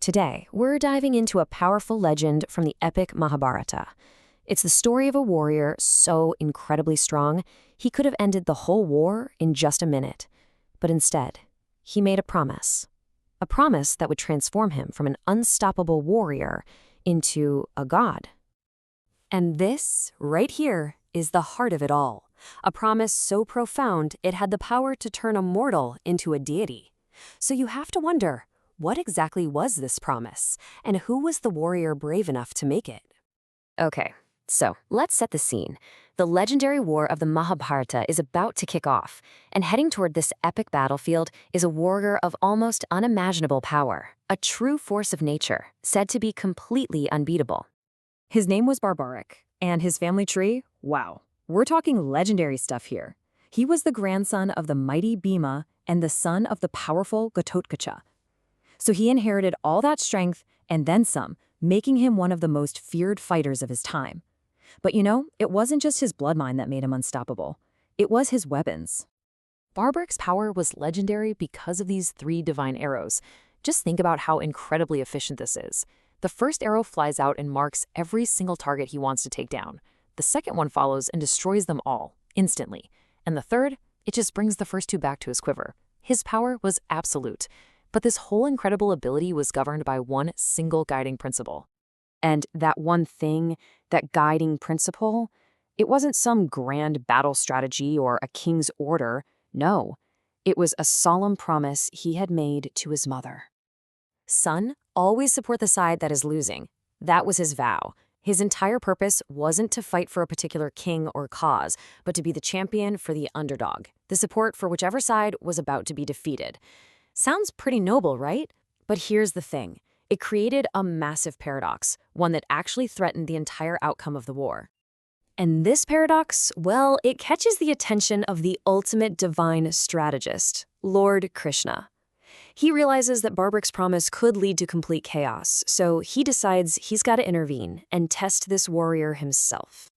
Today, we're diving into a powerful legend from the epic Mahabharata. It's the story of a warrior so incredibly strong, he could have ended the whole war in just a minute. But instead, he made a promise. A promise that would transform him from an unstoppable warrior into a god. And this, right here, is the heart of it all. A promise so profound it had the power to turn a mortal into a deity. So you have to wonder, what exactly was this promise? And who was the warrior brave enough to make it? Okay, so let's set the scene. The legendary war of the Mahabharata is about to kick off, and heading toward this epic battlefield is a warrior of almost unimaginable power, a true force of nature, said to be completely unbeatable. His name was Barbaric, and his family tree, wow, we're talking legendary stuff here. He was the grandson of the mighty Bhima and the son of the powerful Ghatotkcha. So he inherited all that strength and then some, making him one of the most feared fighters of his time. But it wasn't just his bloodline that made him unstoppable. It was his weapons. Barbaric's power was legendary because of these 3 divine arrows. Just think about how incredibly efficient this is. The first arrow flies out and marks every single target he wants to take down. The second one follows and destroys them all, instantly. And the third, it just brings the first 2 back to his quiver. His power was absolute. But this whole incredible ability was governed by one single guiding principle. And that one thing, that guiding principle, it wasn't some grand battle strategy or a king's order. No, it was a solemn promise he had made to his mother. Son, always support the side that is losing. That was his vow. His entire purpose wasn't to fight for a particular king or cause, but to be the champion for the underdog, the support for whichever side was about to be defeated. Sounds pretty noble, right? But here's the thing. It created a massive paradox, one that actually threatened the entire outcome of the war. And this paradox, well, it catches the attention of the ultimate divine strategist, Lord Krishna. He realizes that Barbaric's promise could lead to complete chaos, so he decides he's got to intervene and test this warrior himself.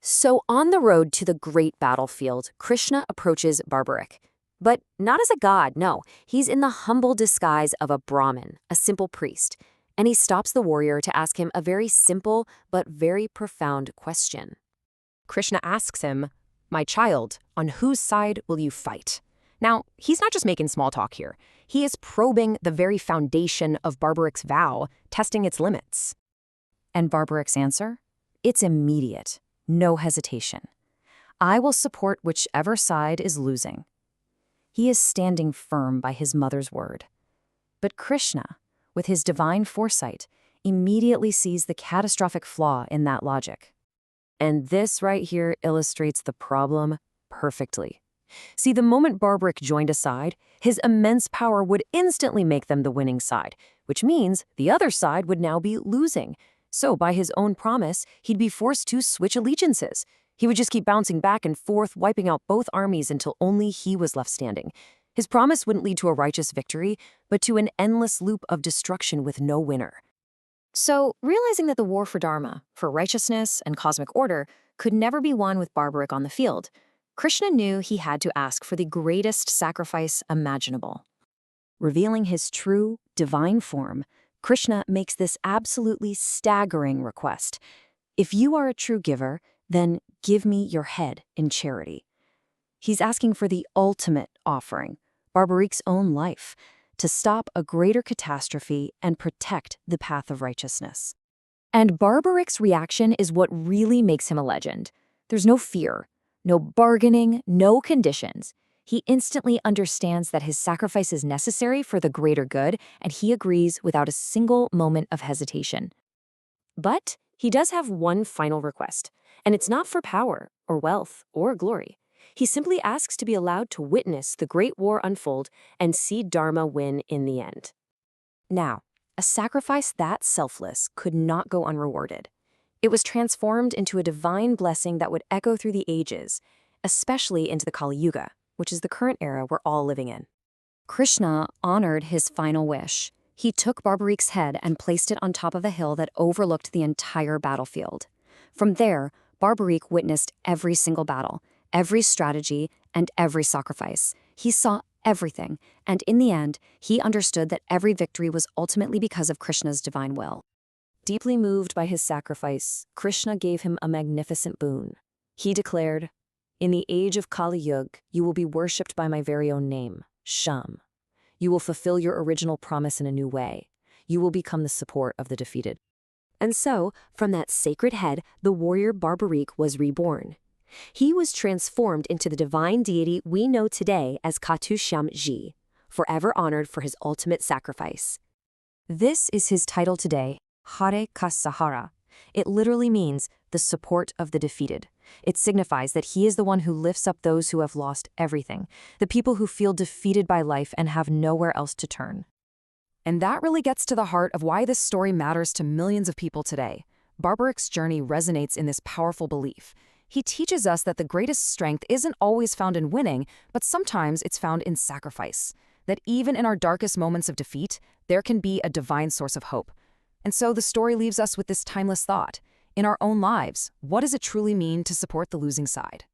So on the road to the great battlefield, Krishna approaches Barbaric. But not as a god, no. He's in the humble disguise of a Brahmin, a simple priest. And he stops the warrior to ask him a very simple but very profound question. Krishna asks him, "My child, on whose side will you fight?" Now, he's not just making small talk here. He is probing the very foundation of Barbaric's vow, testing its limits. And Barbaric's answer? It's immediate. No hesitation. I will support whichever side is losing. He is standing firm by his mother's word. But Krishna, with his divine foresight, immediately sees the catastrophic flaw in that logic. And this right here illustrates the problem perfectly. See, the moment Barbaric joined a side, his immense power would instantly make them the winning side, which means the other side would now be losing. So by his own promise, he'd be forced to switch allegiances. He would just keep bouncing back and forth, wiping out both armies until only he was left standing. His promise wouldn't lead to a righteous victory, but to an endless loop of destruction with no winner. So, realizing that the war for Dharma, for righteousness and cosmic order, could never be won with Barbaric on the field, Krishna knew he had to ask for the greatest sacrifice imaginable. Revealing his true, divine form, Krishna makes this absolutely staggering request. If you are a true giver, then give me your head in charity. He's asking for the ultimate offering, Barbaric's own life, to stop a greater catastrophe and protect the path of righteousness. And Barbaric's reaction is what really makes him a legend. There's no fear, no bargaining, no conditions. He instantly understands that his sacrifice is necessary for the greater good, and he agrees without a single moment of hesitation. But he does have one final request, and it's not for power or wealth or glory. He simply asks to be allowed to witness the great war unfold and see Dharma win in the end. Now, a sacrifice that selfless could not go unrewarded. It was transformed into a divine blessing that would echo through the ages, especially into the Kali Yuga, which is the current era we're all living in. Krishna honored his final wish. He took Barbaric's head and placed it on top of a hill that overlooked the entire battlefield. From there, Barbaric witnessed every single battle, every strategy, and every sacrifice. He saw everything, and in the end, he understood that every victory was ultimately because of Krishna's divine will. Deeply moved by his sacrifice, Krishna gave him a magnificent boon. He declared, "In the age of Kali Yuga, you will be worshipped by my very own name, Shyam. You will fulfill your original promise in a new way. You will become the support of the defeated." And so, from that sacred head, the warrior Barbarik was reborn. He was transformed into the divine deity we know today as Khatushyam Ji, forever honored for his ultimate sacrifice. This is his title today, Hare Ka Sahara. It literally means the support of the defeated. It signifies that he is the one who lifts up those who have lost everything, the people who feel defeated by life and have nowhere else to turn. And that really gets to the heart of why this story matters to millions of people today. Barbarik's journey resonates in this powerful belief. He teaches us that the greatest strength isn't always found in winning, but sometimes it's found in sacrifice. That even in our darkest moments of defeat, there can be a divine source of hope. And so the story leaves us with this timeless thought. In our own lives, what does it truly mean to support the losing side?